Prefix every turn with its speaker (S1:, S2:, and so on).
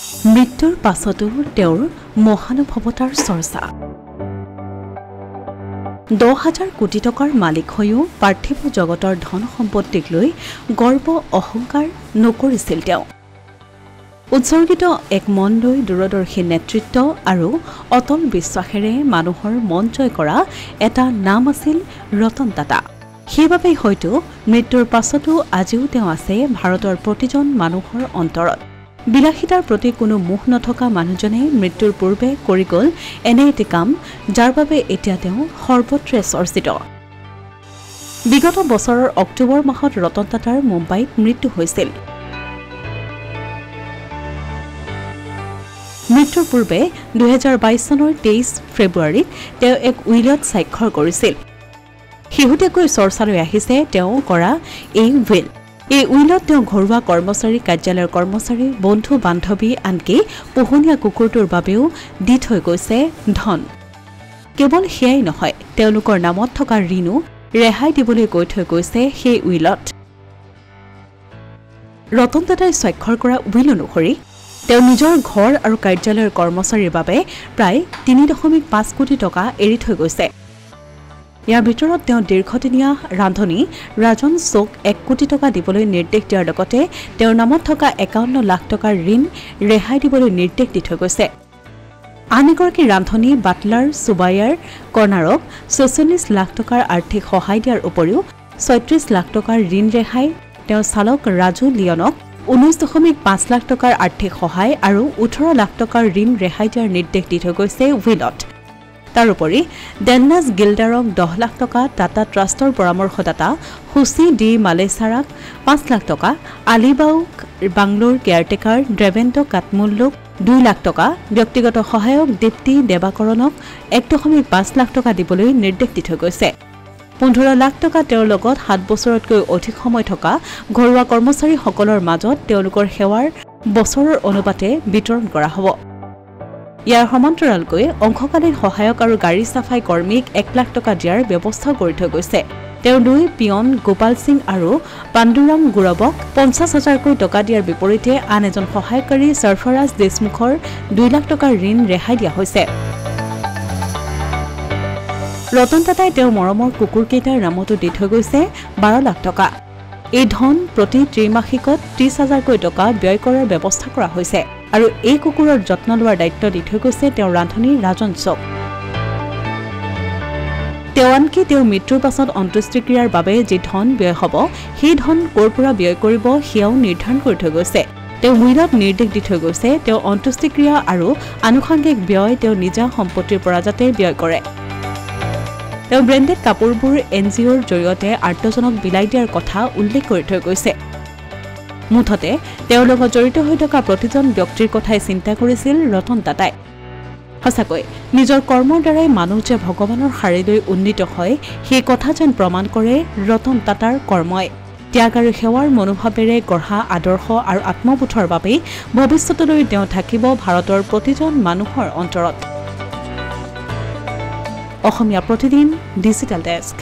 S1: মৃত্যুৰ পাছতো তেওঁৰ মহানুভৱতাৰ চৰ্চা 10,000 কোটি টকাৰ মালিক হৈও পাৰ্থিৱ জগতৰ ধন সম্পত্তিক লৈ গৰ্ব অহংকাৰ নকৰিছিল তেওঁ উৎসৰ্গিত এক মন লৈ দূৰদৰ্শী নেতৃত্ব আৰু অটল বিশ্বাসেৰে মানুহৰ মন জয় কৰা এটা নাম আছিল ৰতন টাটা সেইবাবেই হয়তো মৃত্যুৰ পাছতো আজিও তেওঁ আছে ভাৰতৰ প্ৰতিজন মানুহৰ অন্তৰত বিলাসিতাৰ প্ৰতি কোনো মোহ নথকা মানুহজনে মৃত্যুৰ পূৰ্বে কৰি গ'ল এনে এটি কাম যাৰ বাবে এতিয়া তেওঁ সৰ্বত্ৰে চৰ্চিত বিগত বছৰৰ অক্টোবৰ মাহত ৰতন টাটাৰ মুম্বাইত মৃত্যু হৈছিল মৃত্যুৰ পূৰ্বে 2022 চনৰ 23 ফেব্ৰুৱাৰীত তেওঁ এক উইলত স্বাক্ষৰ কৰিছিল শেহতীয়াকৈ চৰ্চালৈ আহিছে তেওঁ কৰা এই উইল এই উইলত তেওঁ ঘৰুৱা কৰ্মচাৰী কাৰ্যালয়ৰ কৰ্মচাৰী বন্ধু বান্ধৱী আনকি পোহনীয়া কুকুৰটোৰ বাবেও দি থৈ গৈছে ধন কেৱল সেয়াই নহয় তেওঁলোকৰ নামত থকা ঋণো ৰেহাই দিবলৈ কৈ থৈ গৈছে সেই উইলত ৰতন টাটাই স্বাক্ষৰ কৰা উইল অনুসৰি তেওঁ নিজৰ ঘৰ আৰু কাৰ্যালয়ৰ কৰ্মচাৰীৰ বাবে প্ৰায় 3.5 কোটি টকা এৰি থৈ গৈছে ইয়াৰ ভিতৰত তেওঁ দীৰ্ঘদিনীয়া ৰান্ধনী ৰাজন চোক 1 কোটি টকা দিবলৈ নিৰ্দেশ দিয়াৰ লগতে তেওঁৰ নামত থকা 51 লাখ টকাৰ ঋণ ৰেহাই দিবলৈ নিৰ্দেশ দি থৈ গৈছে আন এগৰাকী ৰান্ধনী বাটলাৰ সুবায়াৰ কৰ্ণাৰক 46 লাখ টকাৰ আৰ্থিক সহায় দিয়াৰ উপৰিও 36 লাখ টকাৰ ঋণ ৰেহাই তেওঁ চালক ৰাজু লিয়নক 19.5 লাখ টকাৰ আৰ্থিক সহায় আৰু 18 লাখ টকাৰ ঋণ ৰেহাই দিয়াৰ নিৰ্দেশ দি থৈ গৈছে উইলত তাৰোপৰি ডেন্নাছ গিল্ডাৰক 10 লাখ টকা টাটা ট্ৰাষ্টৰ পৰামৰ্শদাতা হুচি ডি মালেছাৰাক 5 লাখ টকা আলিবাউক বাংলোৰ কেয়াৰটেকাৰ ড্ৰেভেণ্ট কাটমুল্লুক 2 লাখ টকা ব্যক্তিগত সহায়ক দীপ্তি দেৱাকৰণক 1.5 লাখ টকা দিবলৈ নিৰ্দেশ দি থৈ গৈছে 15 লাখ টকা তেওঁৰ লগত 7 বছৰতকৈ অধিক সময় থকা ঘৰুৱা কৰ্মচাৰীসকলৰ মাজত তেওঁলোকৰ সেৱাৰ বছৰৰ অনুপাতে বিতৰণ কৰা হ'ব ইয়াৰ সমান্তৰালকৈ অংশকালীন সহায়ক আৰু গাড়ী সাফাই কৰ্মীক 1 লাখ টকা দিয়াৰ ব্যৱস্থা কৰি থৈ গৈছে তেওঁ দুই পিয়ন গোপাল সিং আৰু পাণ্ডুৰাম গুৰবক 50,000কৈ টকা দিয়াৰ বিপৰীতে আন এজন সহায়কাৰী সৰফৰাজ দেশমুখৰ 2 লাখ টকাৰ ঋণ ৰেহাই দিয়া হৈছে ৰতন টাটাই তেওঁৰ মৰমৰ কুকুৰকেইটাৰ নামতো দি থৈ গৈছে 12 লাখ টকা এই ধন প্ৰতি ত্ৰিমাসিকত 30,000কৈ টকা ব্যয় কৰাৰ ব্যৱস্থা কৰা হৈছে আৰু এই কুকুৰৰ যত্ন লোৱাৰ দায়িত্ব দি থৈ গৈছে তেওঁৰ ৰান্ধনী ৰাজন চোক তেওঁ আনকি তেওঁৰ মৃত্যুৰ পাছত অন্ত্যেষ্টিক্ৰিয়াৰ বাবে যি ধন ব্যয় হ'ব সেই ধন ক'ৰ পৰা ব্যয় কৰিব সেয়াও নিৰ্ধাৰণ কৰি থৈ গৈছে তেওঁ উইলত নিৰ্দেশ দি থৈ গৈছে তেওঁ অন্ত্যেষ্টিক্ৰিয়া আৰু আনুষংগিক ব্যয় তেওঁ নিজা সম্পত্তিৰ পৰা যাতে ব্যয় কৰে তেওঁ ব্ৰেণ্ডেড কাপোৰবোৰ এনজিঅ'ৰ জৰিয়তে আৰ্তজনক বিলাই দিয়াৰ কথা উল্লেখ কৰি থৈ গৈছে মুঠতে তেওঁৰ লগত জড়িত হৈ থকা প্ৰতিজন ব্যক্তিৰ কথাই চিন্তা কৰিছিল ৰতন টাটাই সঁচাকৈ নিজৰ কৰ্মৰ দ্বাৰাই মানুহ যে ভগৱানৰ শাৰীলৈ উন্নীত হয় সেই কথা যেন প্ৰমাণ কৰে ৰতন টাটাৰ কৰ্মই ত্যাগ আৰু সেৱাৰ মনোভাৱেৰে গঢ়া আদৰ্শ আৰু আত্মবোধৰ বাবেই ভৱিষ্যতলৈ তেওঁ থাকিব ভাৰতৰ প্ৰতিজন মানুহৰ অন্তৰত অসমীয়া প্ৰতিদিন ডিজিটেল ডেস্ক